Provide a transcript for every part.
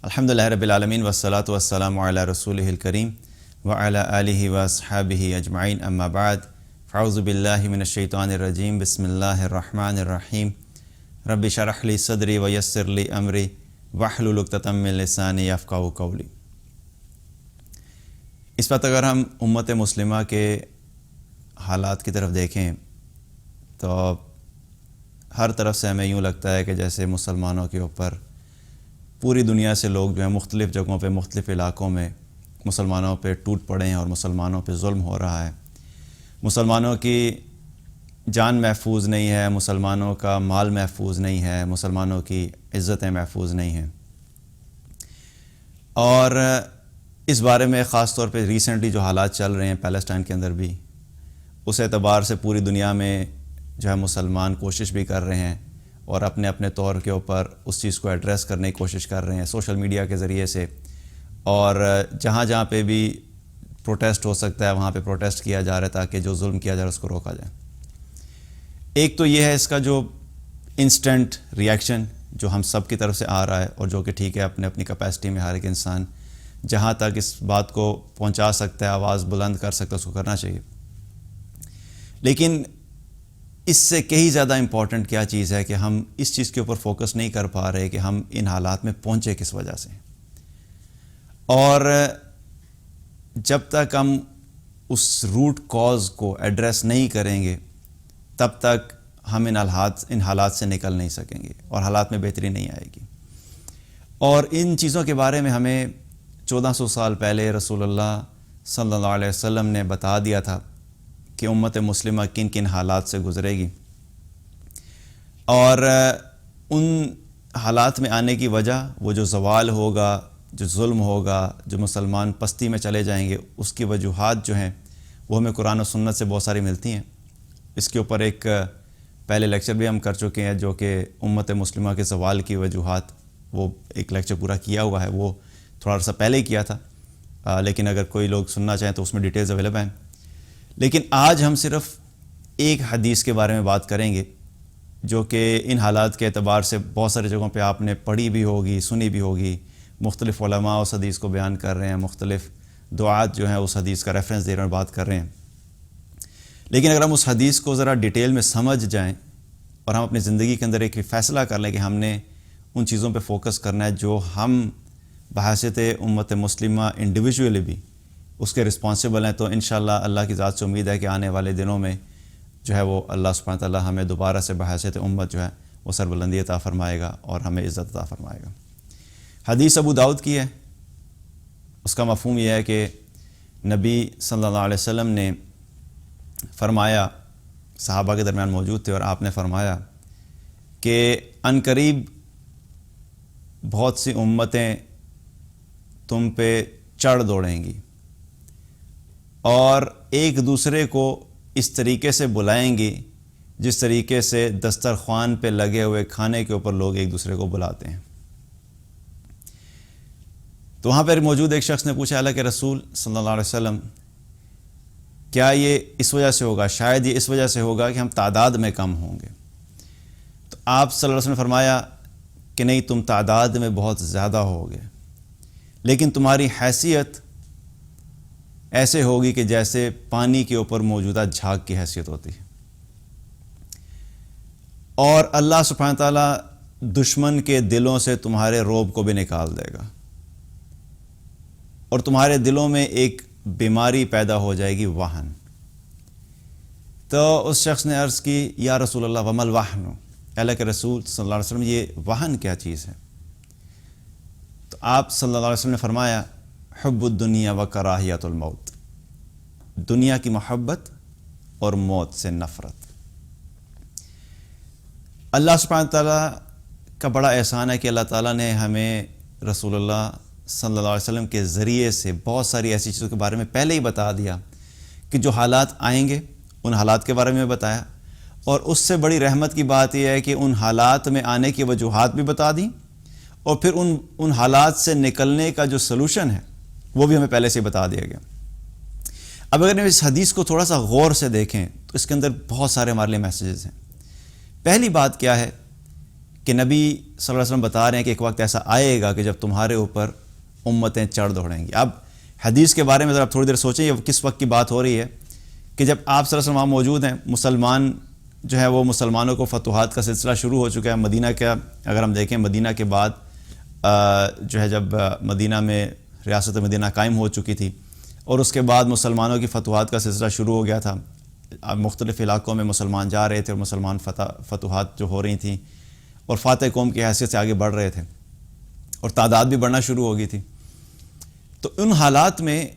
الحمدللہ رب العالمین والصلاة والسلام علی رسولہ الکریم وعلی آلہ واصحابہ اجمعین اما بعد فاعوذ باللہ من الشیطان الرجیم بسم اللہ الرحمن الرحیم رب اشرح لی صدری ویسر لی امری واحلل عقدۃ من لسانی یفقہوا قولی۔ اس وقت اگر ہم امت مسلمہ کے حالات کی طرف دیکھیں تو ہر طرف سے ہمیں یوں لگتا ہے کہ جیسے مسلمانوں کے اوپر پوری دنیا سے لوگ جو ہیں مختلف جگہوں پہ مختلف علاقوں میں مسلمانوں پہ ٹوٹ پڑے ہیں اور مسلمانوں پہ ظلم ہو رہا ہے، مسلمانوں کی جان محفوظ نہیں ہے، مسلمانوں کا مال محفوظ نہیں ہے، مسلمانوں کی عزتیں محفوظ نہیں ہیں۔ اور اس بارے میں خاص طور پہ ریسنٹلی جو حالات چل رہے ہیں پیلسٹائن کے اندر بھی، اس اعتبار سے پوری دنیا میں جو ہے مسلمان کوشش بھی کر رہے ہیں اور اپنے اپنے طور کے اوپر اس چیز کو ایڈریس کرنے کی کوشش کر رہے ہیں سوشل میڈیا کے ذریعے سے، اور جہاں جہاں پہ بھی پروٹیسٹ ہو سکتا ہے وہاں پہ پروٹیسٹ کیا جا رہا ہے تاکہ جو ظلم کیا جا رہا ہے اس کو روکا جائے۔ ایک تو یہ ہے اس کا جو انسٹنٹ ریئیکشن جو ہم سب کی طرف سے آ رہا ہے، اور جو کہ ٹھیک ہے اپنے اپنی کیپیسٹی میں ہر ایک انسان جہاں تک اس بات کو پہنچا سکتا ہے، آواز بلند کر سکتا ہے، اس کو کرنا چاہیے۔ لیکن اس سے کہیں زیادہ امپورٹنٹ کیا چیز ہے کہ ہم اس چیز کے اوپر فوکس نہیں کر پا رہے کہ ہم ان حالات میں پہنچے کس وجہ سے، اور جب تک ہم اس روٹ کاز کو ایڈریس نہیں کریں گے تب تک ہم ان حالات سے نکل نہیں سکیں گے اور حالات میں بہتری نہیں آئے گی۔ اور ان چیزوں کے بارے میں ہمیں 1400 سال پہلے رسول اللہ صلی اللہ علیہ وسلم نے بتا دیا تھا کہ امت مسلمہ کن کن حالات سے گزرے گی، اور ان حالات میں آنے کی وجہ وہ جو زوال ہوگا، جو ظلم ہوگا، جو مسلمان پستی میں چلے جائیں گے، اس کی وجوہات جو ہیں وہ ہمیں قرآن و سنت سے بہت ساری ملتی ہیں۔ اس کے اوپر ایک پہلے لیکچر بھی ہم کر چکے ہیں جو کہ امت مسلمہ کے زوال کی وجوہات، وہ ایک لیکچر پورا کیا ہوا ہے، وہ تھوڑا سا پہلے ہی کیا تھا، لیکن اگر کوئی لوگ سننا چاہیں تو اس میں ڈیٹیلز اویلیبل ہیں۔ لیکن آج ہم صرف ایک حدیث کے بارے میں بات کریں گے جو کہ ان حالات کے اعتبار سے بہت ساری جگہوں پہ آپ نے پڑھی بھی ہوگی، سنی بھی ہوگی، مختلف علماء اس حدیث کو بیان کر رہے ہیں، مختلف دعات جو ہیں اس حدیث کا ریفرنس دے رہے ہیں اور بات کر رہے ہیں۔ لیکن اگر ہم اس حدیث کو ذرا ڈیٹیل میں سمجھ جائیں اور ہم اپنی زندگی کے اندر ایک فیصلہ کر لیں کہ ہم نے ان چیزوں پہ فوکس کرنا ہے جو ہم بحیثیت امت مسلمہ انڈیویجولی بھی اس کے رسپانسبل ہیں، تو انشاءاللہ اللہ کی ذات سے امید ہے کہ آنے والے دنوں میں جو ہے وہ اللہ سبحانہ وتعالی ہمیں دوبارہ سے بحیثیت امت جو ہے وہ سربلندی عطا فرمائے گا اور ہمیں عزت عطا فرمائے گا۔ حدیث ابو داؤد کی ہے، اس کا مفہوم یہ ہے کہ نبی صلی اللہ علیہ وسلم نے فرمایا، صحابہ کے درمیان موجود تھے اور آپ نے فرمایا کہ عنقریب بہت سی امتیں تم پہ چڑھ دوڑیں گی اور ایک دوسرے کو اس طریقے سے بلائیں گی جس طریقے سے دسترخوان پہ لگے ہوئے کھانے کے اوپر لوگ ایک دوسرے کو بلاتے ہیں۔ تو وہاں پر موجود ایک شخص نے پوچھا، اللہ کے رسول صلی اللہ علیہ وسلم، کیا یہ اس وجہ سے ہوگا، شاید یہ اس وجہ سے ہوگا کہ ہم تعداد میں کم ہوں گے؟ تو آپ صلی اللہ علیہ وسلم نے فرمایا کہ نہیں، تم تعداد میں بہت زیادہ ہوگے، لیکن تمہاری حیثیت ایسے ہوگی کہ جیسے پانی کے اوپر موجودہ جھاگ کی حیثیت ہوتی ہے، اور اللہ سبحانہ تعالیٰ دشمن کے دلوں سے تمہارے رعب کو بھی نکال دے گا، اور تمہارے دلوں میں ایک بیماری پیدا ہو جائے گی، وہن۔ تو اس شخص نے عرض کی، یا رسول اللہ وما الوہن، اللہ کے رسول صلی اللہ علیہ وسلم یہ وہن کیا چیز ہے؟ تو آپ صلی اللہ علیہ وسلم نے فرمایا، حب الدنیا و کراہیت الموت، دنیا کی محبت اور موت سے نفرت۔ اللہ سبحانہ تعالیٰ کا بڑا احسان ہے کہ اللہ تعالیٰ نے ہمیں رسول اللہ صلی اللہ علیہ وسلم کے ذریعے سے بہت ساری ایسی چیزوں کے بارے میں پہلے ہی بتا دیا کہ جو حالات آئیں گے ان حالات کے بارے میں بتایا، اور اس سے بڑی رحمت کی بات یہ ہے کہ ان حالات میں آنے کی وجوہات بھی بتا دیں، اور پھر ان حالات سے نکلنے کا جو سلوشن ہے وہ بھی ہمیں پہلے سے بتا دیا گیا۔ اب اگر ہم اس حدیث کو تھوڑا سا غور سے دیکھیں تو اس کے اندر بہت سارے ہمارے لیے میسیجز ہیں۔ پہلی بات کیا ہے کہ نبی صلی اللہ علیہ وسلم بتا رہے ہیں کہ ایک وقت ایسا آئے گا کہ جب تمہارے اوپر امتیں چڑھ دوڑیں گی. اب حدیث کے بارے میں ذرا تھوڑی دیر سوچیں یہ کس وقت کی بات ہو رہی ہے کہ جب آپ صلی اللہ علیہ وسلم وہاں موجود ہیں, مسلمان جو ہے وہ مسلمانوں کو فتوحات کا سلسلہ شروع ہو چکا ہے. مدینہ کا اگر ہم دیکھیں, مدینہ کے بعد جو ہے جب مدینہ میں ریاست مدینہ قائم ہو چکی تھی اور اس کے بعد مسلمانوں کی فتوحات کا سلسلہ شروع ہو گیا تھا. مختلف علاقوں میں مسلمان جا رہے تھے اور مسلمان فتوحات جو ہو رہی تھیں اور فاتح قوم کی حیثیت سے آگے بڑھ رہے تھے اور تعداد بھی بڑھنا شروع ہو گئی تھی. تو ان حالات میں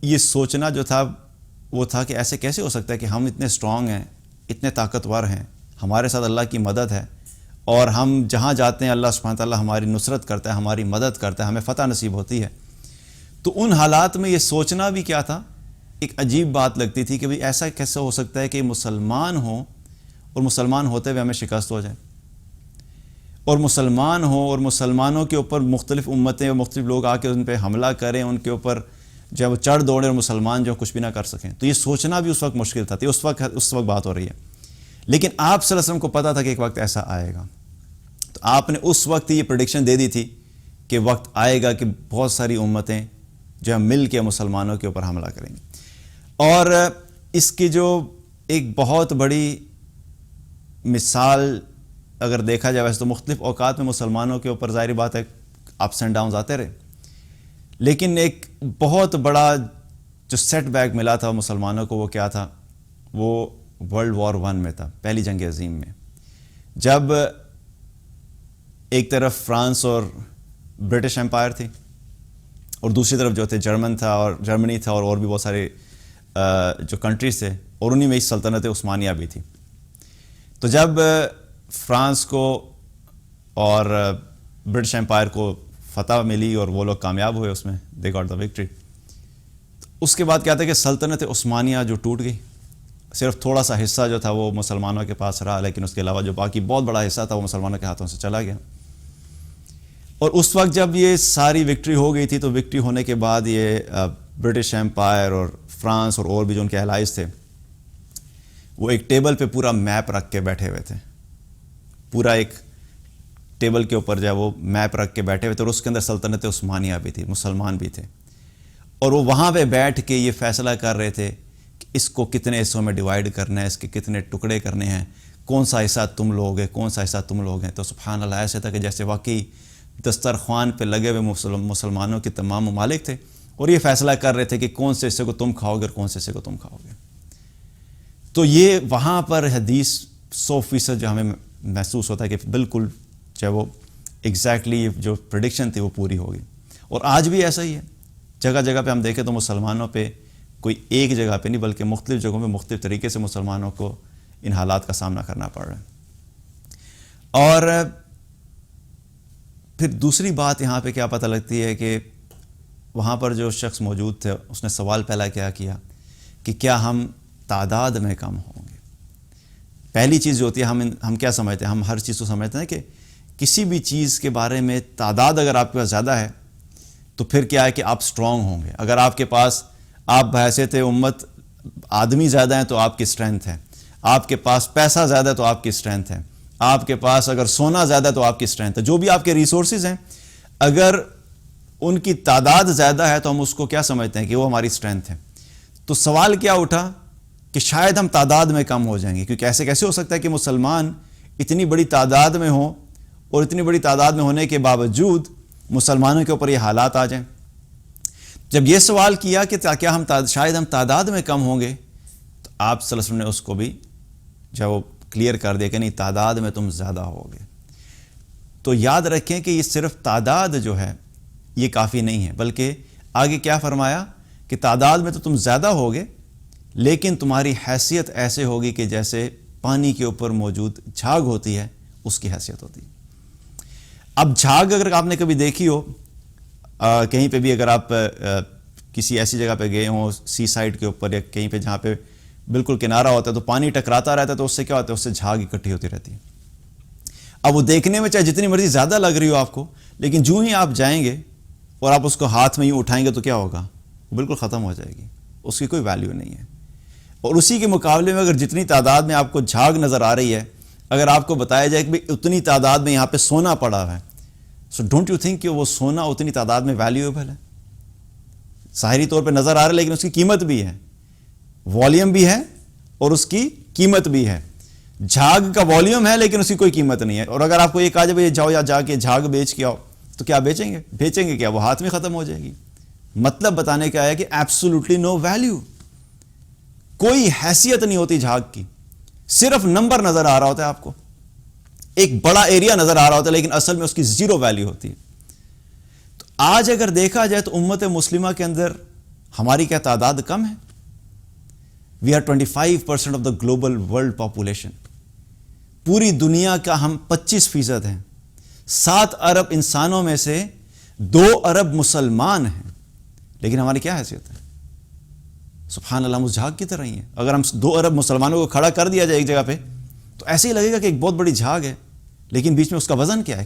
یہ سوچنا جو تھا وہ تھا کہ ایسے کیسے ہو سکتا ہے کہ ہم اتنے اسٹرانگ ہیں, اتنے طاقتور ہیں, ہمارے ساتھ اللہ کی مدد ہے اور ہم جہاں جاتے ہیں اللہ سبحانہ تعالیٰ ہماری نصرت کرتا ہے, ہماری مدد کرتا ہے, ہمیں فتح نصیب ہوتی ہے. تو ان حالات میں یہ سوچنا بھی کیا تھا, ایک عجیب بات لگتی تھی کہ بھئی ایسا کیسے ہو سکتا ہے کہ مسلمان ہوں اور مسلمان ہوتے ہوئے ہمیں شکست ہو جائے, اور مسلمان ہوں اور مسلمانوں کے اوپر مختلف امتیں اور مختلف لوگ آ کے ان پہ حملہ کریں, ان کے اوپر جب وہ چڑھ دوڑیں اور مسلمان جو کچھ بھی نہ کر سکیں. تو یہ سوچنا بھی اس وقت مشکل تھا. اس وقت بات ہو رہی ہے. لیکن آپ صلی اللہ علیہ وسلم کو پتہ تھا کہ ایک وقت ایسا آئے گا. تو آپ نے اس وقت یہ پریڈکشن دے دی تھی کہ وقت آئے گا کہ بہت ساری امتیں جو ہے مل کے مسلمانوں کے اوپر حملہ کریں گی. اور اس کی جو ایک بہت بڑی مثال اگر دیکھا جائے, ویسے تو مختلف اوقات میں مسلمانوں کے اوپر ظاہری بات ہے اپس اینڈ ڈاؤنز آتے رہے, لیکن ایک بہت بڑا جو سیٹ بیک ملا تھا مسلمانوں کو وہ کیا تھا, وہ ورلڈ وار 1 میں تھا, پہلی جنگ عظیم میں, جب ایک طرف فرانس اور برٹش امپائر تھی اور دوسری طرف جو تھے جرمنی تھا اور بھی بہت سارے جو کنٹریز تھے, اور انہی میں سلطنت عثمانیہ بھی تھی. تو جب فرانس کو اور برٹش امپائر کو فتح ملی اور وہ لوگ کامیاب ہوئے, اس میں دے گاٹ دا وکٹری, اس کے بعد کیا تھا کہ سلطنت عثمانیہ جو ٹوٹ گئی, صرف تھوڑا سا حصہ جو تھا وہ مسلمانوں کے پاس رہا, لیکن اس کے علاوہ جو باقی بہت بڑا حصہ تھا وہ مسلمانوں کے ہاتھوں سے چلا گیا. اور اس وقت جب یہ ساری وکٹری ہو گئی تھی تو وکٹری ہونے کے بعد یہ برٹش امپائر اور فرانس اور بھی جو ان کے الائز تھے وہ ایک ٹیبل پہ پورا میپ رکھ کے بیٹھے ہوئے تھے, پورا ایک ٹیبل کے اوپر جو ہے وہ میپ رکھ کے بیٹھے ہوئے تھے, اور اس کے اندر سلطنت عثمانیہ بھی تھی, مسلمان بھی تھے, اور وہ وہاں پہ بیٹھ کے یہ فیصلہ کر رہے تھے کہ اس کو کتنے حصوں میں ڈیوائیڈ کرنا ہے, اس کے کتنے ٹکڑے کرنے ہیں, کون سا حصہ تم لوگ ہیں, کون سا حصہ تم لوگ ہیں. تو سبحان اللہ ایسے تھا کہ جیسے واقعی دسترخوان پہ لگے ہوئے مسلمانوں کے تمام ممالک تھے اور یہ فیصلہ کر رہے تھے کہ کون سے حصے کو تم کھاؤ گے اور کون سے حصے کو تم کھاؤ گے. تو یہ وہاں پر حدیث 100% جو ہمیں محسوس ہوتا ہے کہ بالکل چاہے وہ ایگزیکٹلی جو پریڈکشن تھی وہ پوری ہوگی. اور آج بھی ایسا ہی ہے, جگہ جگہ پہ ہم دیکھیں تو مسلمانوں پہ کوئی ایک جگہ پہ نہیں بلکہ مختلف جگہوں پہ مختلف طریقے سے مسلمانوں کو ان حالات کا سامنا کرنا پڑ رہا ہے. اور پھر دوسری بات یہاں پہ کیا پتہ لگتی ہے کہ وہاں پر جو شخص موجود تھے اس نے سوال پہلا کیا کہ کیا ہم تعداد میں کم ہوں گے. پہلی چیز جو ہوتی ہے ہم کیا سمجھتے ہیں, ہم ہر چیز کو سمجھتے ہیں کہ کسی بھی چیز کے بارے میں تعداد اگر آپ کے پاس زیادہ ہے تو پھر کیا ہے کہ آپ سٹرونگ ہوں گے. اگر آپ کے پاس آپ بحیثیت امت آدمی زیادہ ہیں تو آپ کی اسٹرینتھ ہے, آپ کے پاس پیسہ زیادہ ہے تو آپ کی اسٹرینتھ ہے, آپ کے پاس اگر سونا زیادہ ہے تو آپ کی اسٹرینتھ ہے, جو بھی آپ کے ریسورسز ہیں اگر ان کی تعداد زیادہ ہے تو ہم اس کو کیا سمجھتے ہیں کہ وہ ہماری اسٹرینتھ ہے. تو سوال کیا اٹھا کہ شاید ہم تعداد میں کم ہو جائیں گے, کیونکہ ایسے کیسے ہو سکتا ہے کہ مسلمان اتنی بڑی تعداد میں ہوں اور اتنی بڑی تعداد میں ہونے کے باوجود مسلمانوں کے اوپر یہ حالات آ جائیں. جب یہ سوال کیا کہ کیا شاید ہم تعداد میں کم ہوں گے تو آپ صلی اللہ علیہ وسلم نے اس کو بھی جب وہ کلیئر کر دیا کہ نہیں, تعداد میں تم زیادہ ہوگے. تو یاد رکھیں کہ یہ صرف تعداد جو ہے یہ کافی نہیں ہے, بلکہ آگے کیا فرمایا کہ تعداد میں تو تم زیادہ ہوگے لیکن تمہاری حیثیت ایسے ہوگی کہ جیسے پانی کے اوپر موجود جھاگ ہوتی ہے اس کی حیثیت ہوتی ہے. اب جھاگ اگر آپ نے کبھی دیکھی ہو کہیں پہ بھی, اگر آپ کسی ایسی جگہ پہ گئے ہوں سی سائڈ کے اوپر یا کہیں پہ جہاں پہ بالکل کنارہ ہوتا ہے تو پانی ٹکراتا رہتا ہے تو اس سے کیا ہوتا ہے, اس سے جھاگ اکٹھی ہوتی رہتی ہے. اب وہ دیکھنے میں چاہے جتنی مرضی زیادہ لگ رہی ہو آپ کو, لیکن جو ہی آپ جائیں گے اور آپ اس کو ہاتھ میں ہی اٹھائیں گے تو کیا ہوگا, وہ بالکل ختم ہو جائے گی, اس کی کوئی ویلیو نہیں ہے. اور اسی کے مقابلے میں اگر جتنی تعداد میں آپ کو جھاگ نظر آ رہی ہے, اگر آپ کو بتایا جائے کہ اتنی تعداد میں یہاں پہ سونا پڑا ہے، سو ڈونٹ یو تھنک کہ وہ سونا اتنی تعداد میں ویلیویبل ہے؟ ظاہری طور پہ نظر آ رہا ہے لیکن اس کی قیمت بھی ہے، والیوم بھی ہے اور اس کی قیمت بھی ہے۔ جھاگ کا والیوم ہے لیکن اس کی کوئی قیمت نہیں ہے، اور اگر آپ کو یہ کہا جائے جاؤ یا جا کے جھاگ بیچ کے آؤ، تو کیا بیچیں گے کیا؟ وہ ہاتھ میں ختم ہو جائے گی۔ مطلب بتانے کا ہے کہ ایبسولوٹلی نو ویلیو، کوئی حیثیت نہیں ہوتی جھاگ کی، صرف نمبر نظر آ رہا ہوتا ہے آپ کو، ایک بڑا ایریا نظر آ رہا ہوتا ہے لیکن اصل میں اس کی زیرو ویلیو ہوتی ہے۔ تو آج اگر دیکھا جائے تو امت مسلمہ کے اندر ہماری کیا تعداد کم ہے؟ We are 25% of the global world population, پوری دنیا کا ہم 25% ہیں۔ 7 ارب انسانوں میں سے 2 ارب مسلمان ہیں، لیکن ہماری کیا حیثیت ہے؟ سبحان اللہ، ہم اس جھاگ کی طرح ہی ہیں۔ اگر ہم 2 ارب مسلمانوں کو کھڑا کر دیا جائے ایک جگہ پہ تو ایسے ہی لگے گا کہ ایک بہت بڑی جھاگ ہے، لیکن بیچ میں اس کا وزن کیا ہے،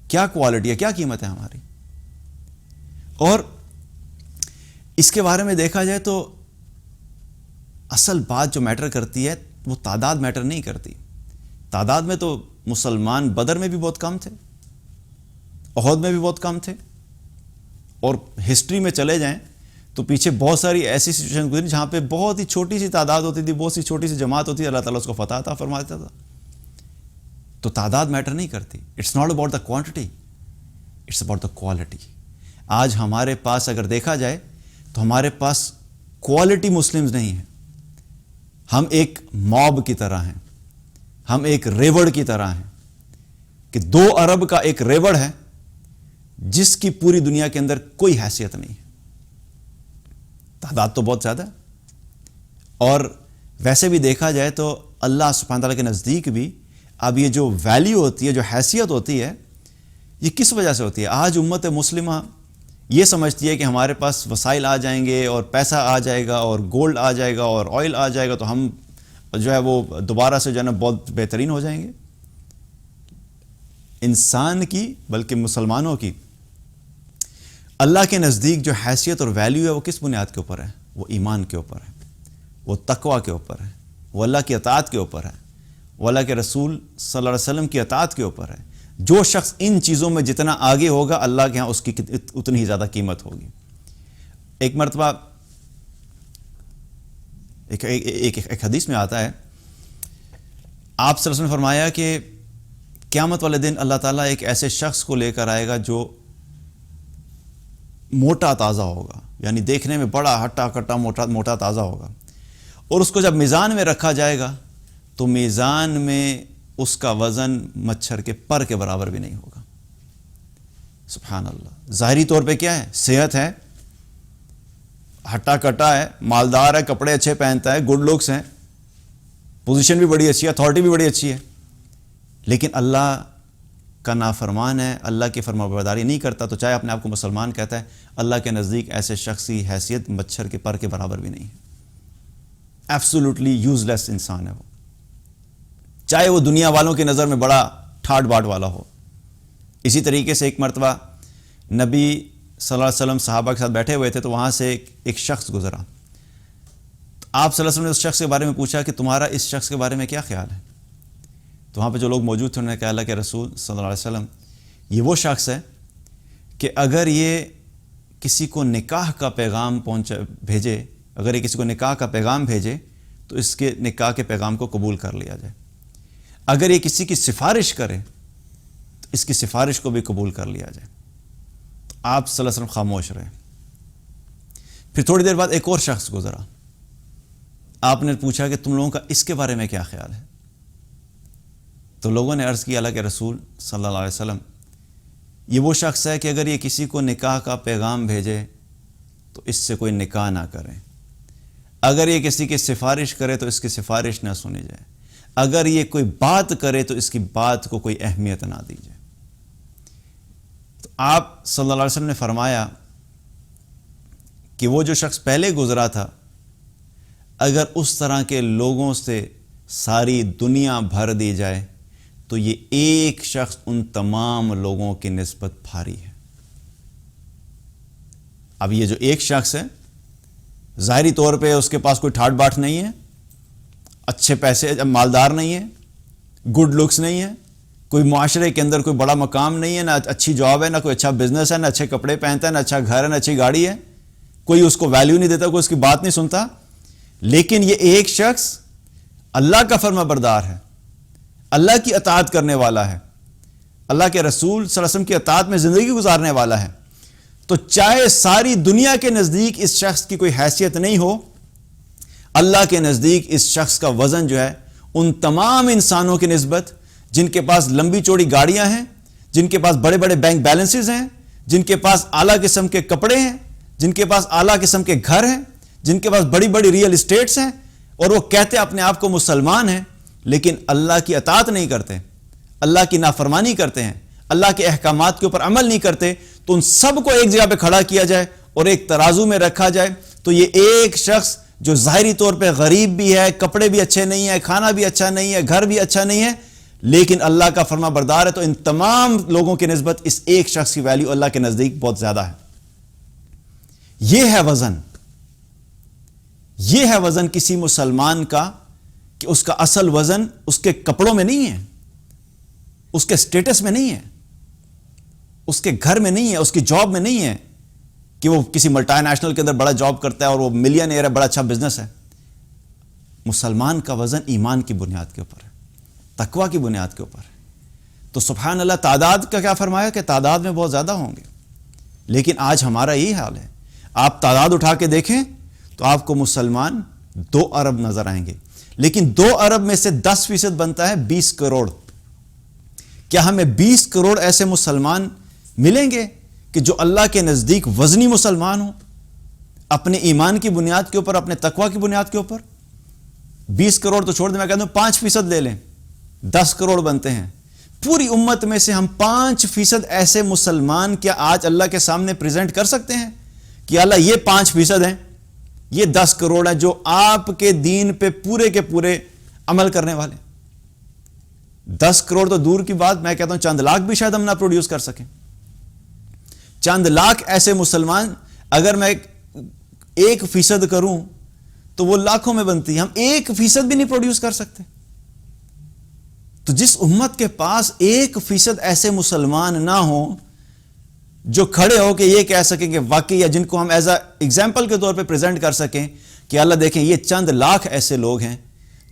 کیا کوالٹی ہے، کیا قیمت ہے ہماری۔ اور اس کے بارے میں دیکھا جائے تو اصل بات جو میٹر کرتی ہے وہ تعداد میٹر نہیں کرتی۔ تعداد میں تو مسلمان بدر میں بھی بہت کم تھے، احد میں بھی بہت کم تھے، اور ہسٹری میں چلے جائیں تو پیچھے بہت ساری ایسی سچویشن گزری جہاں پہ بہت ہی چھوٹی سی تعداد ہوتی تھی، بہت سی چھوٹی سی جماعت ہوتی تھی، اللہ تعالیٰ اس کو فتح عطا فرما دیتا تھا۔ تو تعداد میٹر نہیں کرتی، it's not about the quantity, it's about the quality. آج ہمارے پاس اگر دیکھا جائے تو ہمارے پاس کوالٹی مسلمز نہیں ہیں، ہم ایک موب کی طرح ہیں، ہم ایک ریوڑ کی طرح ہیں کہ 2 ارب کا ایک ریوڑ ہے جس کی پوری دنیا کے اندر کوئی حیثیت نہیں ہے۔ تعداد تو بہت زیادہ ہے، اور ویسے بھی دیکھا جائے تو اللہ سبحانہ تعالیٰ کے نزدیک بھی اب یہ جو ویلیو ہوتی ہے، جو حیثیت ہوتی ہے، یہ کس وجہ سے ہوتی ہے؟ آج امت مسلمہ یہ سمجھتی ہے کہ ہمارے پاس وسائل آ جائیں گے اور پیسہ آ جائے گا اور گولڈ آ جائے گا اور آئل آ جائے گا تو ہم جو ہے وہ دوبارہ سے جو ہے نا بہت بہترین ہو جائیں گے۔ انسان کی، بلکہ مسلمانوں کی اللہ کے نزدیک جو حیثیت اور ویلیو ہے وہ کس بنیاد کے اوپر ہے؟ وہ ایمان کے اوپر ہے، وہ تقوی کے اوپر ہے، وہ اللہ کی اطاعت کے اوپر ہے، وہ اللہ کے رسول صلی اللہ علیہ وسلم کی اطاعت کے اوپر ہے۔ جو شخص ان چیزوں میں جتنا آگے ہوگا اللہ کے ہاں اس کی اتنی ہی زیادہ قیمت ہوگی۔ ایک مرتبہ ایک حدیث میں آتا ہے، آپ صلی اللہ علیہ وسلم نے فرمایا کہ قیامت والے دن اللہ تعالیٰ ایک ایسے شخص کو لے کر آئے گا جو موٹا تازہ ہوگا، یعنی دیکھنے میں بڑا ہٹا کٹا موٹا تازہ ہوگا، اور اس کو جب میزان میں رکھا جائے گا تو میزان میں اس کا وزن مچھر کے پر کے برابر بھی نہیں ہوگا۔ سبحان اللہ، ظاہری طور پہ کیا ہے؟ صحت ہے، ہٹا کٹا ہے، مالدار ہے، کپڑے اچھے پہنتا ہے، گڈ لکس ہیں، پوزیشن بھی بڑی اچھی ہے، اتھارٹی بھی بڑی اچھی ہے، لیکن اللہ کا نافرمان ہے، اللہ کی فرمانبرداری نہیں کرتا، تو چاہے اپنے آپ کو مسلمان کہتا ہے، اللہ کے نزدیک ایسے شخص کی حیثیت مچھر کے پر کے برابر بھی نہیں ہے۔ ایبسولوٹلی یوز لیس انسان ہے وہ، چاہے وہ دنیا والوں کی نظر میں بڑا ٹھاٹ باٹ والا ہو۔ اسی طریقے سے ایک مرتبہ نبی صلی اللہ علیہ وسلم صحابہ کے ساتھ بیٹھے ہوئے تھے تو وہاں سے ایک شخص گزرا، آپ صلی اللہ علیہ وسلم نے اس شخص کے بارے میں پوچھا کہ تمہارا اس شخص کے بارے میں کیا خیال ہے؟ تو وہاں پہ جو لوگ موجود تھے انہوں نے کہا اللہ کے رسول صلی اللہ علیہ وسلم، یہ وہ شخص ہے کہ اگر یہ کسی کو نکاح کا پیغام بھیجے، اگر یہ کسی کو نکاح کا پیغام بھیجے تو اس کے نکاح کے پیغام کو قبول کر لیا جائے، اگر یہ کسی کی سفارش کرے تو اس کی سفارش کو بھی قبول کر لیا جائے۔ تو آپ صلی اللہ علیہ وسلم خاموش رہے۔ پھر تھوڑی دیر بعد ایک اور شخص گزرا، آپ نے پوچھا کہ تم لوگوں کا اس کے بارے میں کیا خیال ہے؟ تو لوگوں نے عرض کیا اللہ کے رسول صلی اللہ علیہ وسلم، یہ وہ شخص ہے کہ اگر یہ کسی کو نکاح کا پیغام بھیجے تو اس سے کوئی نکاح نہ کرے، اگر یہ کسی کی سفارش کرے تو اس کی سفارش نہ سنی جائے، اگر یہ کوئی بات کرے تو اس کی بات کو کوئی اہمیت نہ دی جائے۔ تو آپ صلی اللہ علیہ وسلم نے فرمایا کہ وہ جو شخص پہلے گزرا تھا، اگر اس طرح کے لوگوں سے ساری دنیا بھر دی جائے تو یہ ایک شخص ان تمام لوگوں کی نسبت بھاری ہے۔ اب یہ جو ایک شخص ہے، ظاہری طور پہ اس کے پاس کوئی ٹھاٹ باٹ نہیں ہے، اچھے پیسے، مالدار نہیں ہے، گڈ لکس نہیں ہے، کوئی معاشرے کے اندر کوئی بڑا مقام نہیں ہے، نہ اچھی جاب ہے، نہ کوئی اچھا بزنس ہے، نہ اچھے کپڑے پہنتا ہے، نہ اچھا گھر ہے، نہ اچھی گاڑی ہے، کوئی اس کو ویلیو نہیں دیتا، کوئی اس کی بات نہیں سنتا، لیکن یہ ایک شخص اللہ کا فرما بردار ہے، اللہ کی اطاعت کرنے والا ہے، اللہ کے رسول صلی اللہ علیہ وسلم کی اطاعت میں زندگی گزارنے والا ہے، تو چاہے ساری دنیا کے نزدیک اس شخص کی کوئی حیثیت نہیں ہو، اللہ کے نزدیک اس شخص کا وزن جو ہے ان تمام انسانوں کی نسبت جن کے پاس لمبی چوڑی گاڑیاں ہیں، جن کے پاس بڑے بڑے بینک بیلنسز ہیں، جن کے پاس اعلیٰ قسم کے کپڑے ہیں، جن کے پاس اعلیٰ قسم کے گھر ہیں، جن کے پاس بڑی بڑی ریئل اسٹیٹس ہیں، اور وہ کہتے اپنے آپ کو مسلمان ہیں لیکن اللہ کی اطاعت نہیں کرتے، اللہ کی نافرمانی کرتے ہیں، اللہ کے احکامات کے اوپر عمل نہیں کرتے، تو ان سب کو ایک جگہ پہ کھڑا کیا جائے اور ایک ترازو میں رکھا جائے تو یہ ایک شخص جو ظاہری طور پہ غریب بھی ہے، کپڑے بھی اچھے نہیں ہیں، کھانا بھی اچھا نہیں ہے، گھر بھی اچھا نہیں ہے، لیکن اللہ کا فرما بردار ہے، تو ان تمام لوگوں کی نسبت اس ایک شخص کی ویلیو اللہ کے نزدیک بہت زیادہ ہے۔ یہ ہے وزن، یہ ہے وزن کسی مسلمان کا، کہ اس کا اصل وزن اس کے کپڑوں میں نہیں ہے، اس کے سٹیٹس میں نہیں ہے، اس کے گھر میں نہیں ہے، اس کی جاب میں نہیں ہے کہ وہ کسی ملٹی نیشنل کے اندر بڑا جاب کرتا ہے اور وہ ملینئر ہے، بڑا اچھا بزنس ہے۔ مسلمان کا وزن ایمان کی بنیاد کے اوپر ہے، تقوی کی بنیاد کے اوپر ہے۔ تو سبحان اللہ، تعداد کا کیا فرمایا کہ تعداد میں بہت زیادہ ہوں گے، لیکن آج ہمارا یہی حال ہے۔ آپ تعداد اٹھا کے دیکھیں تو آپ کو مسلمان 2 ارب نظر آئیں گے، لیکن 2 ارب میں سے 10% بنتا ہے 20 کروڑ۔ کیا ہمیں 20 کروڑ ایسے مسلمان ملیں گے کہ جو اللہ کے نزدیک وزنی مسلمان ہوں، اپنے ایمان کی بنیاد کے اوپر، اپنے تقوی کی بنیاد کے اوپر؟ 20 کروڑ تو چھوڑ دیں، میں کہتا ہوں 5% لے لیں، 10 کروڑ بنتے ہیں۔ پوری امت میں سے ہم 5% ایسے مسلمان کیا آج اللہ کے سامنے پریزنٹ کر سکتے ہیں کہ اللہ یہ 5% ہیں، یہ 10 کروڑ ہیں جو آپ کے دین پہ پورے کے پورے عمل کرنے والے؟ 10 کروڑ تو دور کی بات، میں کہتا ہوں چند لاکھ بھی شاید ہم نہ پروڈیوس کر سکیں۔ چند لاکھ ایسے مسلمان اگر میں 1% کروں تو وہ لاکھوں میں بنتی ہے، ہم 1% بھی نہیں پروڈیوس کر سکتے۔ تو جس امت کے پاس 1% ایسے مسلمان نہ ہوں جو کھڑے ہو کے یہ کہہ سکیں کہ واقعی، یا جن کو ہم ایز اے ایگزامپل کے طور پہ پریزنٹ کر سکیں کہ اللہ دیکھیں یہ چند لاکھ ایسے لوگ ہیں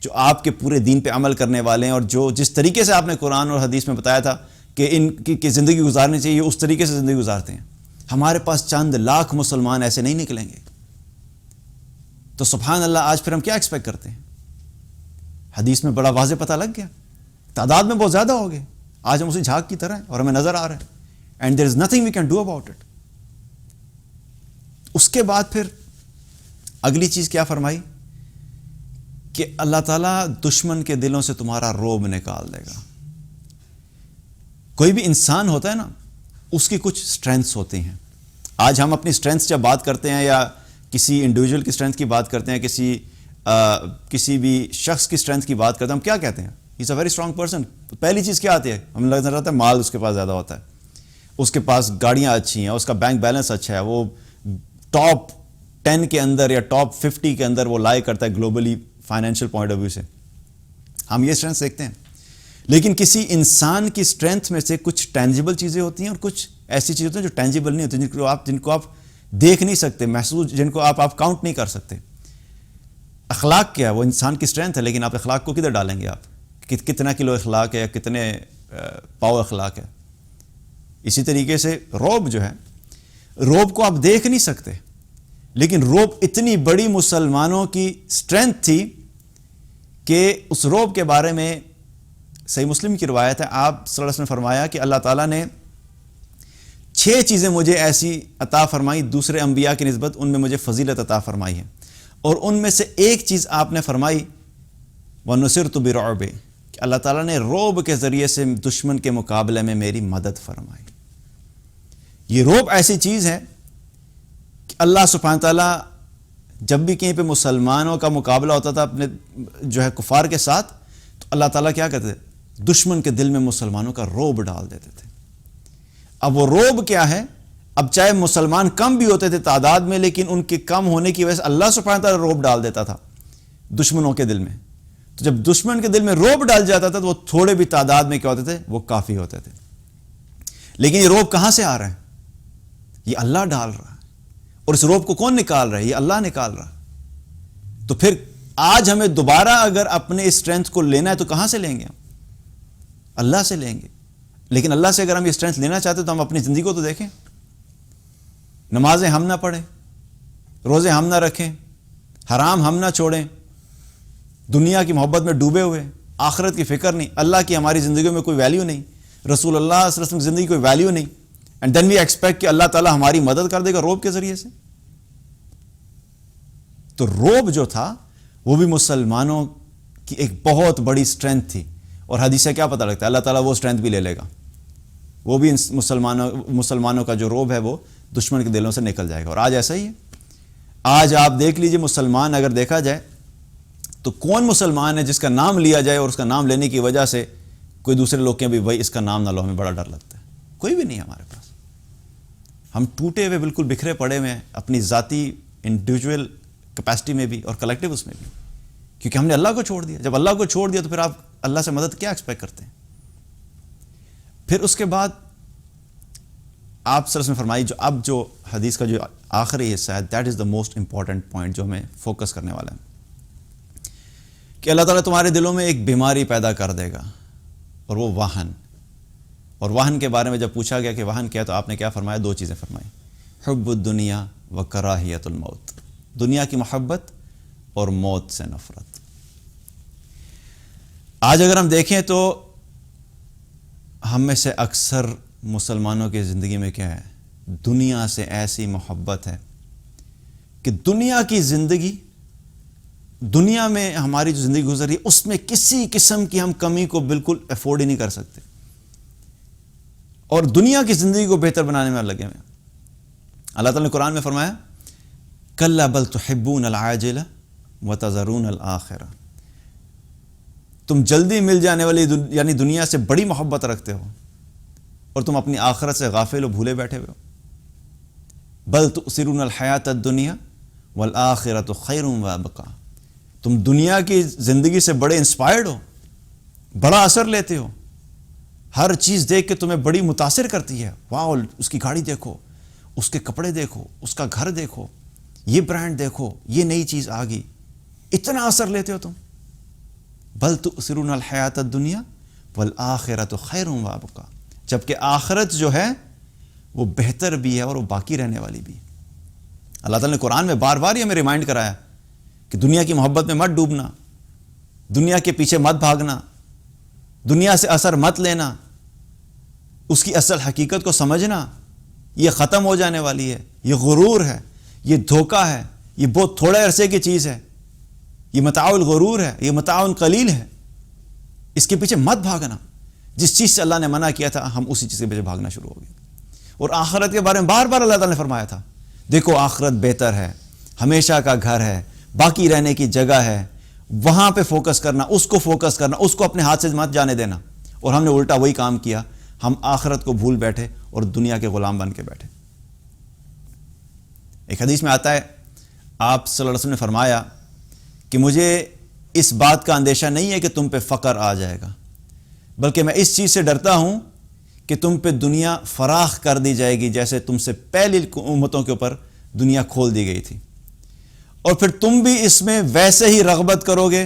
جو آپ کے پورے دین پہ عمل کرنے والے ہیں، اور جو جس طریقے سے آپ نے قرآن اور حدیث میں بتایا تھا کہ ان کی زندگی گزارنی چاہیے، اس طریقے سے زندگی گزارتے ہیں۔ ہمارے پاس چند لاکھ مسلمان ایسے نہیں نکلیں گے، تو سبحان اللہ، آج پھر ہم کیا ایکسپیکٹ کرتے ہیں؟ حدیث میں بڑا واضح پتہ لگ گیا، تعداد میں بہت زیادہ ہو گئے، آج ہم اسی جھاگ کی طرح ہیں اور ہمیں نظر آ رہا ہے، and there is nothing we can do about it. اس کے بعد پھر اگلی چیز کیا فرمائی کہ اللہ تعالیٰ دشمن کے دلوں سے تمہارا روب نکال دے گا۔ کوئی بھی انسان ہوتا ہے نا، اس کی کچھ سٹرینتھس ہوتی ہیں۔ آج ہم اپنی سٹرینتھس جب بات کرتے ہیں یا کسی انڈیویجول کی سٹرینتھ کی بات کرتے ہیں، کسی بھی شخص کی سٹرینتھ کی بات کرتے ہیں، ہم کیا کہتے ہیں؟ ہی از اے ویری اسٹرانگ پرسن۔ پہلی چیز کیا آتی ہے؟ ہمیں نظر آتا ہے مال اس کے پاس زیادہ ہوتا ہے، اس کے پاس گاڑیاں اچھی ہیں، اس کا بینک بیلنس اچھا ہے، وہ ٹاپ 10 کے اندر یا ٹاپ 50 کے اندر وہ لائے کرتا ہے globally financial point of view سے۔ ہم یہ سٹرینتھ دیکھتے ہیں، لیکن کسی انسان کی سٹرینتھ میں سے کچھ ٹینجیبل چیزیں ہوتی ہیں اور کچھ ایسی چیزیں ہوتی ہیں جو ٹینجیبل نہیں ہوتی، جن کو آپ دیکھ نہیں سکتے، محسوس، جن کو آپ کاؤنٹ نہیں کر سکتے۔ اخلاق کیا ہے؟ وہ انسان کی سٹرینتھ ہے، لیکن آپ اخلاق کو کدھر ڈالیں گے؟ آپ کتنا کلو اخلاق ہے یا کتنے پاؤ اخلاق ہے؟ اسی طریقے سے روب جو ہے، روب کو آپ دیکھ نہیں سکتے، لیکن روب اتنی بڑی مسلمانوں کی سٹرینتھ تھی کہ اس روب کے بارے میں صحیح مسلم کی روایت ہے، آپ صلی اللہ علیہ وسلم نے فرمایا کہ اللہ تعالیٰ نے 6 چیزیں مجھے ایسی عطا فرمائی دوسرے انبیاء کی نسبت، ان میں مجھے فضیلت عطا فرمائی ہے، اور ان میں سے ایک چیز آپ نے فرمائی وَنُصِرْتُ بِرُعْبٍ، کہ اللہ تعالیٰ نے روب کے ذریعے سے دشمن کے مقابلے میں میری مدد فرمائی۔ یہ روب ایسی چیز ہے کہ اللہ سبحانہ تعالیٰ جب بھی کہیں پہ مسلمانوں کا مقابلہ ہوتا تھا اپنے جو ہے کفار کے ساتھ، تو اللہ تعالیٰ کیا کرتے تھے؟ دشمن کے دل میں مسلمانوں کا روب ڈال دیتے تھے۔ اب وہ روب کیا ہے؟ اب چاہے مسلمان کم بھی ہوتے تھے تعداد میں، لیکن ان کے کم ہونے کی وجہ سے اللہ سبحانہ تعالیٰ روب ڈال دیتا تھا دشمنوں کے دل میں، تو جب دشمن کے دل میں روب ڈال جاتا تھا تو وہ تھوڑے بھی تعداد میں کیا ہوتے تھے، وہ کافی ہوتے تھے. لیکن یہ روب کہاں سے آ رہا ہے؟ یہ اللہ ڈال رہا ہے. اور اس روب کو کون نکال رہا ہے؟ یہ اللہ نکال رہا ہے. تو پھر آج ہمیں دوبارہ اگر اپنے اسٹرینتھ کو لینا ہے تو کہاں سے لیں گے؟ ہم اللہ سے لیں گے. لیکن اللہ سے اگر ہم یہ اسٹرینتھ لینا چاہتے ہیں تو ہم اپنی زندگی کو تو دیکھیں. نمازیں ہم نہ پڑھیں، روزے ہم نہ رکھیں، حرام ہم نہ چھوڑیں، دنیا کی محبت میں ڈوبے ہوئے، آخرت کی فکر نہیں، اللہ کی ہماری زندگیوں میں کوئی ویلیو نہیں، رسول اللہ صلی اللہ علیہ وسلم کی زندگی کوئی ویلیو نہیں. اینڈ دین وی ایکسپیکٹ کہ اللہ تعالیٰ ہماری مدد کر دے گا روب کے ذریعے سے. تو روب جو تھا وہ بھی مسلمانوں کی ایک بہت بڑی اسٹرینتھ تھی. اور حدیث سے کیا پتہ لگتا ہے؟ اللہ تعالیٰ وہ اسٹرینتھ بھی لے لے گا. وہ بھی مسلمانوں کا جو روب ہے وہ دشمن کے دلوں سے نکل جائے گا. اور آج ایسا ہی ہے. آج آپ دیکھ لیجئے مسلمان اگر دیکھا جائے تو کون مسلمان ہے جس کا نام لیا جائے اور اس کا نام لینے کی وجہ سے کوئی دوسرے لوگ کے بھی بھائی اس کا نام نہ لو، ہمیں بڑا ڈر لگتا ہے. کوئی بھی نہیں ہمارے پاس. ہم ٹوٹے ہوئے بالکل بکھرے پڑے ہوئے ہیں اپنی ذاتی انڈیویجول کیپیسٹی میں بھی اور کلیکٹیو اس میں بھی، کیونکہ ہم نے اللہ کو چھوڑ دیا. جب اللہ کو چھوڑ دیا تو پھر آپ اللہ سے مدد کیا ایکسپیکٹ کرتے ہیں؟ پھر اس کے بعد آپ صلی اللہ علیہ وسلم فرمائی جو حدیث کا جو آخری حصہ ہے، that is the most important point جو ہمیں فوکس کرنے والا ہے، کہ اللہ تعالیٰ تمہارے دلوں میں ایک بیماری پیدا کر دے گا، اور وہ واہن. اور واہن کے بارے میں جب پوچھا گیا کہ واہن کیا، تو آپ نے کیا فرمایا؟ دو چیزیں فرمائی، حب الدنیا و کراہیت الموت. دنیا کی محبت اور موت سے نفرت. آج اگر ہم دیکھیں تو ہم میں سے اکثر مسلمانوں کی زندگی میں کیا ہے؟ دنیا سے ایسی محبت ہے کہ دنیا کی زندگی، دنیا میں ہماری جو زندگی گزر رہی ہے اس میں کسی قسم کی ہم کمی کو بالکل افورڈ ہی نہیں کر سکتے، اور دنیا کی زندگی کو بہتر بنانے میں لگے ہوئے. اللہ تعالیٰ نے قرآن میں فرمایا کلا بل تحبون العاجلہ وتذرون الآخرہ. تم جلدی مل جانے والی یعنی دنیا سے بڑی محبت رکھتے ہو اور تم اپنی آخرت سے غافل و بھولے بیٹھے ہوئے ہو. بل تؤثرون الحیات الدنیا والآخرۃ خیر وابقیٰ. تم دنیا کی زندگی سے بڑے انسپائرڈ ہو، بڑا اثر لیتے ہو، ہر چیز دیکھ کے تمہیں بڑی متاثر کرتی ہے. واو، اس کی گاڑی دیکھو، اس کے کپڑے دیکھو، اس کا گھر دیکھو، یہ برانڈ دیکھو، یہ نئی چیز آ گئی، اتنا اثر لیتے ہو تم. بل تؤثرون الحیات الدنیا والآخرۃ خیر وابقیٰ. جبکہ آخرت جو ہے وہ بہتر بھی ہے اور وہ باقی رہنے والی بھی. اللہ تعالیٰ نے قرآن میں بار بار یہ ہمیں ریمائنڈ کرایا کہ دنیا کی محبت میں مت ڈوبنا، دنیا کے پیچھے مت بھاگنا، دنیا سے اثر مت لینا، اس کی اصل حقیقت کو سمجھنا. یہ ختم ہو جانے والی ہے، یہ غرور ہے، یہ دھوکہ ہے، یہ بہت تھوڑے عرصے کی چیز ہے، یہ متاع الغرور ہے، یہ متاع قلیل ہے. اس کے پیچھے مت بھاگنا. جس چیز سے اللہ نے منع کیا تھا ہم اسی چیز کے پیچھے بھاگنا شروع ہو گئے. اور آخرت کے بارے میں بار بار اللہ تعالیٰ نے فرمایا تھا دیکھو آخرت بہتر ہے، ہمیشہ کا گھر ہے، باقی رہنے کی جگہ ہے، وہاں پہ فوکس کرنا، اس کو فوکس کرنا، اس کو اپنے ہاتھ سے مت جانے دینا. اور ہم نے الٹا وہی کام کیا، ہم آخرت کو بھول بیٹھے اور دنیا کے غلام بن کے بیٹھے. ایک حدیث میں آتا ہے آپ صلی اللہ علیہ وسلم نے فرمایا کہ مجھے اس بات کا اندیشہ نہیں ہے کہ تم پہ فقر آ جائے گا، بلکہ میں اس چیز سے ڈرتا ہوں کہ تم پہ دنیا فراخ کر دی جائے گی جیسے تم سے پہلی امتوں کے اوپر دنیا کھول دی گئی تھی، اور پھر تم بھی اس میں ویسے ہی رغبت کرو گے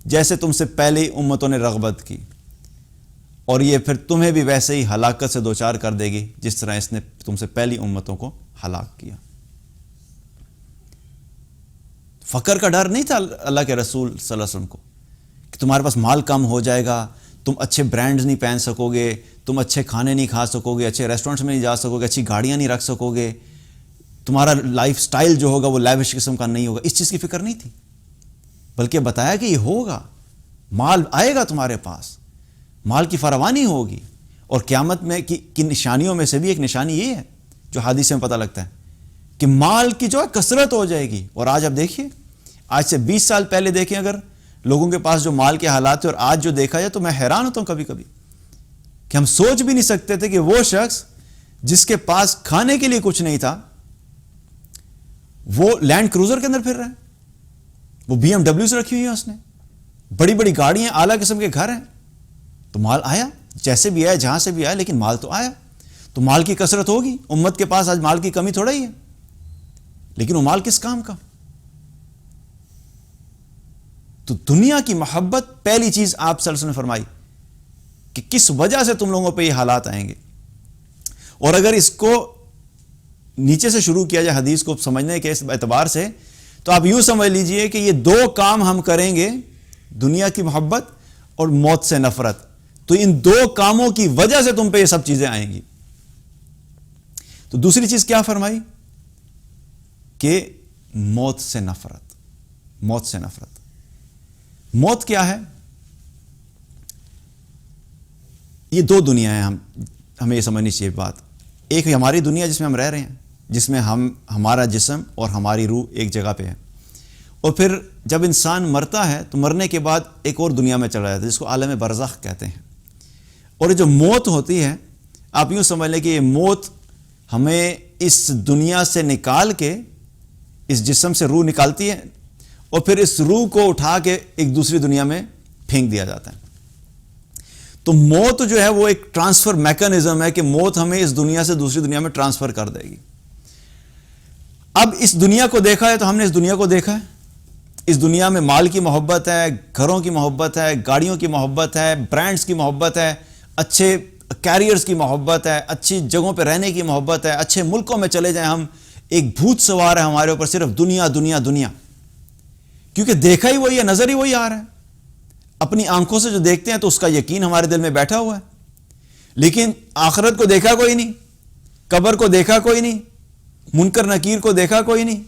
جیسے تم سے پہلی امتوں نے رغبت کی، اور یہ پھر تمہیں بھی ویسے ہی ہلاکت سے دوچار کر دے گی جس طرح اس نے تم سے پہلی امتوں کو ہلاک کیا. فقر کا ڈر نہیں تھا اللہ کے رسول صلی اللہ علیہ وسلم کو کہ تمہارے پاس مال کم ہو جائے گا، تم اچھے برانڈز نہیں پہن سکو گے، تم اچھے کھانے نہیں کھا سکو گے، اچھے ریسٹورنٹس میں نہیں جا سکو گے، اچھی گاڑیاں نہیں رکھ سکو گے، تمہارا لائف سٹائل جو ہوگا وہ لیوش قسم کا نہیں ہوگا. اس چیز کی فکر نہیں تھی، بلکہ بتایا کہ یہ ہوگا، مال آئے گا تمہارے پاس، مال کی فراوانی ہوگی. اور قیامت میں کی نشانیوں میں سے بھی ایک نشانی یہ ہے جو حدیث میں پتہ لگتا ہے کہ مال کی جو ہے کثرت ہو جائے گی. اور آج آپ دیکھیے، آج سے 20 سال پہلے دیکھیں اگر لوگوں کے پاس جو مال کے حالات تھے اور آج جو دیکھا جائے تو میں حیران ہوتا ہوں کبھی کبھی کہ ہم سوچ بھی نہیں سکتے تھے کہ وہ شخص جس کے پاس کھانے کے لیے کچھ نہیں تھا وہ لینڈ کروزر کے اندر پھر رہا ہے، وہ BMW سے رکھی ہوئی ہے اس نے، بڑی بڑی گاڑیاں، اعلیٰ قسم کے گھر ہیں، تو مال آیا، جیسے بھی آیا، جہاں سے بھی آیا، لیکن مال تو آیا. تو مال کی کثرت ہوگی. امت کے پاس آج مال کی کمی تھوڑا ہی ہے، لیکن وہ مال کس کام کا؟ تو دنیا کی محبت پہلی چیز آپ صلی اللہ علیہ وسلم نے فرمائی کہ کس وجہ سے تم لوگوں پہ یہ حالات آئیں گے. اور اگر اس کو نیچے سے شروع کیا جائے حدیث کو سمجھنے کے اعتبار سے، تو آپ یوں سمجھ لیجئے کہ یہ دو کام ہم کریں گے، دنیا کی محبت اور موت سے نفرت، تو ان دو کاموں کی وجہ سے تم پہ یہ سب چیزیں آئیں گی. تو دوسری چیز کیا فرمائی کہ موت سے نفرت. موت سے نفرت. موت کیا ہے؟ یہ دو دنیا ہیں، ہمیں یہ سمجھنی چاہیے بات. ایک ہماری دنیا جس میں ہم رہ رہے ہیں، جس میں ہمارا جسم اور ہماری روح ایک جگہ پہ ہے، اور پھر جب انسان مرتا ہے تو مرنے کے بعد ایک اور دنیا میں چلا جاتا ہے جس کو عالم برزخ کہتے ہیں. اور جو موت ہوتی ہے، آپ یوں سمجھ لیں کہ یہ موت ہمیں اس دنیا سے نکال کے اس جسم سے روح نکالتی ہے، اور پھر اس روح کو اٹھا کے ایک دوسری دنیا میں پھینک دیا جاتا ہے. تو موت جو ہے وہ ایک ٹرانسفر میکانزم ہے کہ موت ہمیں اس دنیا سے دوسری دنیا میں ٹرانسفر کر دے گی. اب اس دنیا کو دیکھا ہے تو ہم نے اس دنیا کو دیکھا ہے. اس دنیا میں مال کی محبت ہے، گھروں کی محبت ہے، گاڑیوں کی محبت ہے، برانڈز کی محبت ہے، اچھے کیریئرز کی محبت ہے، اچھی جگہوں پہ رہنے کی محبت ہے، اچھے ملکوں میں چلے جائیں ہم، ایک بھوت سوار ہے ہمارے اوپر، صرف دنیا دنیا دنیا. کیونکہ دیکھا ہی وہی ہے، نظر ہی وہی آ رہا ہے. اپنی آنکھوں سے جو دیکھتے ہیں تو اس کا یقین ہمارے دل میں بیٹھا ہوا ہے. لیکن آخرت کو دیکھا کوئی نہیں، قبر کو دیکھا کوئی نہیں، منکر نکیر کو دیکھا کوئی نہیں،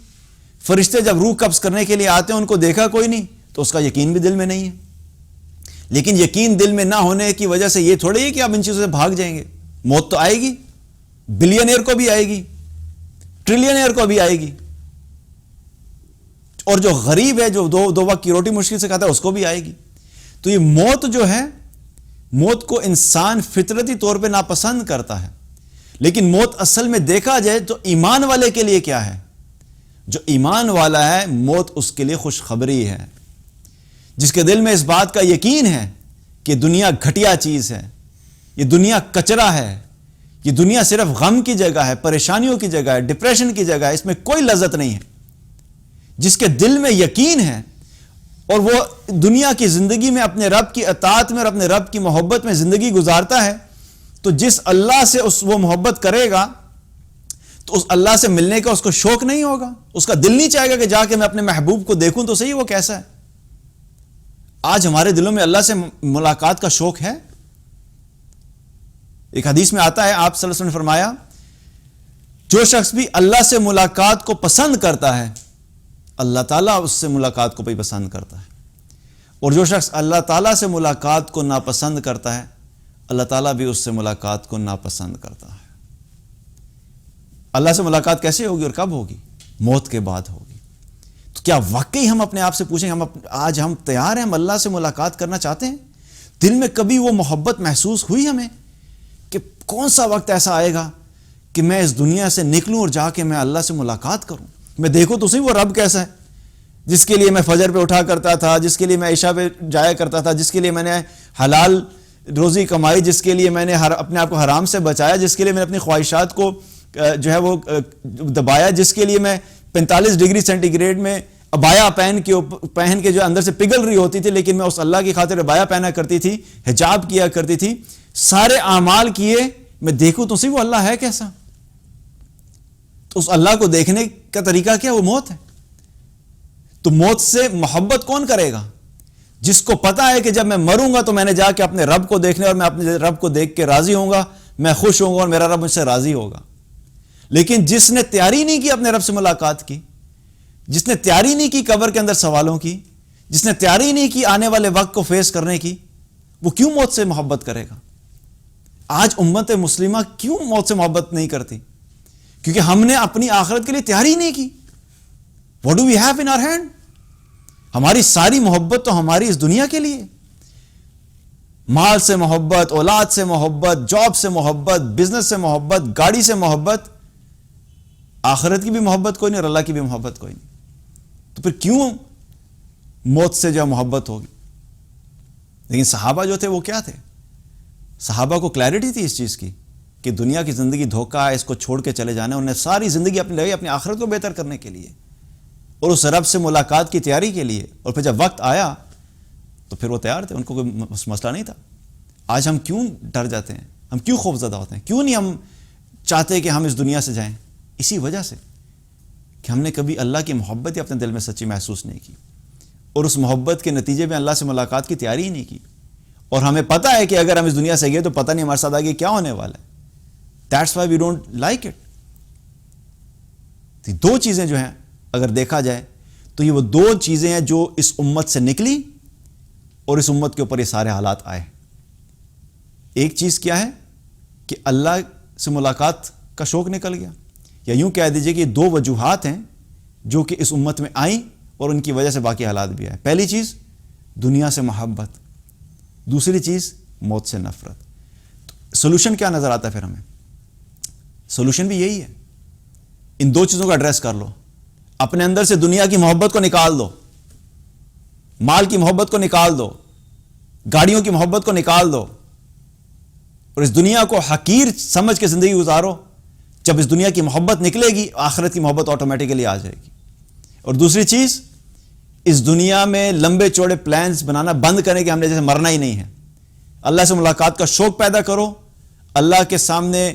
فرشتے جب روح قبض کرنے کے لیے آتے ہیں ان کو دیکھا کوئی نہیں، تو اس کا یقین بھی دل میں نہیں ہے. لیکن یقین دل میں نہ ہونے کی وجہ سے یہ تھوڑی ہے کہ آپ ان چیزوں سے بھاگ جائیں گے. موت تو آئے گی، بلینئر کو بھی آئے گی، ٹریلینئر کو بھی آئے گی، اور جو غریب ہے جو دو وقت کی روٹی مشکل سے کھاتا ہے اس کو بھی آئے گی. تو یہ موت جو ہے، موت کو انسان فطرتی طور پہ ناپسند کرتا ہے. لیکن موت اصل میں دیکھا جائے تو ایمان والے کے لیے کیا ہے؟ جو ایمان والا ہے موت اس کے لیے خوشخبری ہے. جس کے دل میں اس بات کا یقین ہے کہ دنیا گھٹیا چیز ہے، یہ دنیا کچرا ہے، یہ دنیا صرف غم کی جگہ ہے، پریشانیوں کی جگہ ہے، ڈپریشن کی جگہ ہے، اس میں کوئی لذت نہیں ہے. جس کے دل میں یقین ہے اور وہ دنیا کی زندگی میں اپنے رب کی اطاعت میں اور اپنے رب کی محبت میں زندگی گزارتا ہے، تو جس اللہ سے وہ محبت کرے گا تو اس اللہ سے ملنے کا اس کو شوق نہیں ہوگا. اس کا دل نہیں چاہے گا کہ جا کے میں اپنے محبوب کو دیکھوں تو صحیح وہ کیسا ہے. آج ہمارے دلوں میں اللہ سے ملاقات کا شوق ہے. ایک حدیث میں آتا ہے، آپ صلی اللہ علیہ وسلم نے فرمایا، جو شخص بھی اللہ سے ملاقات کو پسند کرتا ہے اللہ تعالیٰ اس سے ملاقات کو بھی پسند کرتا ہے، اور جو شخص اللہ تعالیٰ سے ملاقات کو ناپسند کرتا ہے اللہ تعالیٰ بھی اس سے ملاقات کو ناپسند کرتا ہے. اللہ سے ملاقات کیسے ہوگی اور کب ہوگی؟ موت کے بعد ہوگی. تو کیا واقعی ہم اپنے آپ سے پوچھیں، آج ہم تیار ہیں، ہم اللہ سے ملاقات کرنا چاہتے ہیں؟ دل میں کبھی وہ محبت محسوس ہوئی ہمیں کہ کون سا وقت ایسا آئے گا کہ میں اس دنیا سے نکلوں اور جا کے میں اللہ سے ملاقات کروں، میں دیکھوں تو صحیح وہ رب کیسا ہے جس کے لیے میں فجر پہ اٹھا کرتا تھا، جس کے لیے میں عشاء پہ جایا کرتا تھا، جس کے لیے میں نے حلال روزی کمائی، جس کے لیے میں نے اپنے آپ کو حرام سے بچایا، جس کے لیے میں نے اپنی خواہشات کو جو ہے وہ دبایا، جس کے لیے میں 45 ڈگری سینٹی گریڈ میں ابایا پہن کے جو اندر سے پگھل رہی ہوتی تھی، لیکن میں اس اللہ کی خاطر ابایا پہنا کرتی تھی، حجاب کیا کرتی تھی، سارے اعمال کیے، میں دیکھوں تو صحیح وہ اللہ ہے کیسا. تو اس اللہ کو دیکھنے کا طریقہ کیا؟ وہ موت ہے. تو موت سے محبت کون کرے گا؟ جس کو پتا ہے کہ جب میں مروں گا تو میں نے جا کے اپنے رب کو دیکھنے، اور میں اپنے رب کو دیکھ کے راضی ہوں گا، میں خوش ہوں گا اور میرا رب مجھ سے راضی ہوگا. لیکن جس نے تیاری نہیں کی اپنے رب سے ملاقات کی، جس نے تیاری نہیں کی قبر کے اندر سوالوں کی، جس نے تیاری نہیں کی آنے والے وقت کو فیس کرنے کی، وہ کیوں موت سے محبت کرے گا؟ آج امت مسلمہ کیوں موت سے محبت نہیں کرتی؟ کیونکہ ہم نے اپنی آخرت کے لیے تیاری نہیں کی. What do we have in our hand؟ ہماری ساری محبت تو ہماری اس دنیا کے لیے، مال سے محبت، اولاد سے محبت، جاب سے محبت، بزنس سے محبت، گاڑی سے محبت، آخرت کی بھی محبت کوئی نہیں اور اللہ کی بھی محبت کوئی نہیں. تو پھر کیوں موت سے جو محبت ہوگی؟ لیکن صحابہ جو تھے وہ کیا تھے؟ صحابہ کو کلیئرٹی تھی اس چیز کی کہ دنیا کی زندگی دھوکہ ہے، اس کو چھوڑ کے چلے جانا ہے. انہیں ساری زندگی اپنی لگائی اپنی آخرت کو بہتر کرنے کے لیے اور اس رب سے ملاقات کی تیاری کے لیے. اور پھر جب وقت آیا تو پھر وہ تیار تھے، ان کو کوئی مسئلہ نہیں تھا. آج ہم کیوں ڈر جاتے ہیں؟ ہم کیوں خوف زدہ ہوتے ہیں؟ کیوں نہیں ہم چاہتے کہ ہم اس دنیا سے جائیں؟ اسی وجہ سے کہ ہم نے کبھی اللہ کی محبت ہی اپنے دل میں سچی محسوس نہیں کی، اور اس محبت کے نتیجے میں اللہ سے ملاقات کی تیاری ہی نہیں کی. اور ہمیں پتہ ہے کہ اگر ہم اس دنیا سے گئے تو پتہ نہیں ہمارے ساتھ آگے کیا ہونے والا ہے. That's why we don't like it. دو چیزیں جو ہیں اگر دیکھا جائے تو یہ وہ دو چیزیں ہیں جو اس امت سے نکلی اور اس امت کے اوپر یہ سارے حالات آئے. ایک چیز کیا ہے کہ اللہ سے ملاقات کا شوق نکل گیا، یا یوں کہہ دیجئے کہ یہ دو وجوہات ہیں جو کہ اس امت میں آئیں اور ان کی وجہ سے باقی حالات بھی آئے. پہلی چیز دنیا سے محبت، دوسری چیز موت سے نفرت. سولوشن کیا نظر آتا ہے پھر ہمیں؟ سولوشن بھی یہی ہے، ان دو چیزوں کا ایڈریس کر لو. اپنے اندر سے دنیا کی محبت کو نکال دو، مال کی محبت کو نکال دو، گاڑیوں کی محبت کو نکال دو، اور اس دنیا کو حقیر سمجھ کے زندگی گزارو. جب اس دنیا کی محبت نکلے گی آخرت کی محبت آٹومیٹیکلی آ جائے گی. اور دوسری چیز، اس دنیا میں لمبے چوڑے پلانز بنانا بند کریں کہ ہم نے جیسے مرنا ہی نہیں ہے. اللہ سے ملاقات کا شوق پیدا کرو، اللہ کے سامنے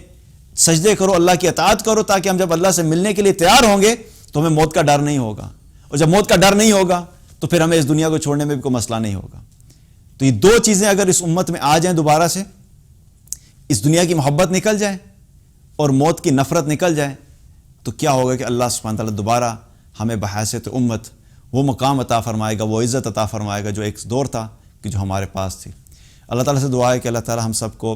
سجدے کرو، اللہ کی اطاعت کرو، تاکہ ہم جب اللہ سے ملنے کے لیے تیار ہوں گے تو ہمیں موت کا ڈر نہیں ہوگا. اور جب موت کا ڈر نہیں ہوگا تو پھر ہمیں اس دنیا کو چھوڑنے میں بھی کوئی مسئلہ نہیں ہوگا. تو یہ دو چیزیں اگر اس امت میں آ جائیں دوبارہ سے، اس دنیا کی محبت نکل جائے اور موت کی نفرت نکل جائے، تو کیا ہوگا کہ اللہ سبحانہ تعالیٰ دوبارہ ہمیں بحیثیت امت وہ مقام عطا فرمائے گا، وہ عزت عطا فرمائے گا جو ایک دور تھا کہ جو ہمارے پاس تھی. اللہ تعالیٰ سے دعا ہے کہ اللہ تعالیٰ ہم سب کو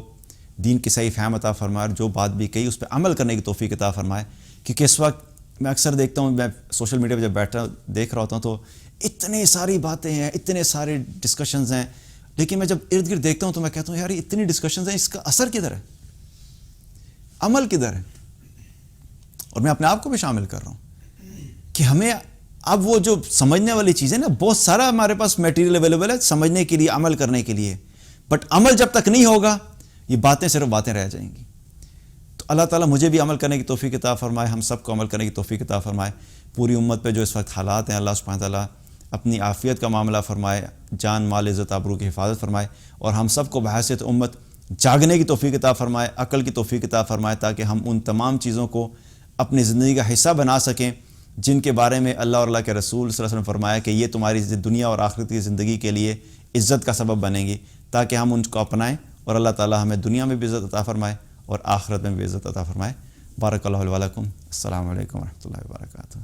دین کی صحیح فہم عطا فرمائے، اور جو بات بھی کہی اس پہ عمل کرنے کی توفیق عطا فرمائے. کیونکہ اس وقت میں اکثر دیکھتا ہوں، میں سوشل میڈیا پہ جب بیٹھا دیکھ رہا ہوتا ہوں تو اتنی ساری باتیں ہیں، اتنے سارے ڈسکشنز ہیں، لیکن میں جب ارد گرد دیکھتا ہوں تو میں کہتا ہوں یار یہ اتنی ڈسکشنز ہیں، اس کا اثر کدھر ہے؟ عمل کدھر ہے؟ اور میں اپنے آپ کو بھی شامل کر رہا ہوں کہ ہمیں اب وہ جو سمجھنے والی چیزیں نا، بہت سارا ہمارے پاس میٹیریل اویلیبل ہے سمجھنے کے لیے، عمل کرنے کے لیے، بٹ عمل جب تک نہیں ہوگا یہ باتیں صرف باتیں رہ جائیں گی. تو اللہ تعالیٰ مجھے بھی عمل کرنے کی توفیق عطا فرمائے، ہم سب کو عمل کرنے کی توفیق عطا فرمائے. پوری امت پہ جو اس وقت حالات ہیں، اللہ سبحانہ تعالیٰ اپنی عافیت کا معاملہ فرمائے، جان مال عزت آبرو کی حفاظت فرمائے، اور ہم سب کو بحیثیت امت جاگنے کی توفیق عطا فرمائے، عقل کی توفیق عطا فرمائے، تاکہ ہم ان تمام چیزوں کو اپنی زندگی کا حصہ بنا سکیں جن کے بارے میں اللہ اور اللہ کے رسول صلی اللہ علیہ وسلم نے فرمایا کہ یہ تمہاری دنیا اور آخرت کی زندگی کے لیے عزت کا سبب بنیں گی، تاکہ ہم ان کو اپنائیں اور اللہ تعالیٰ ہمیں دنیا میں بھی عزت عطا فرمائے اور آخرت میں بھی عزت عطا فرمائے. بارک اللہ علیہ ولکم. السلام علیکم ورحمۃ اللہ وبرکاتہ.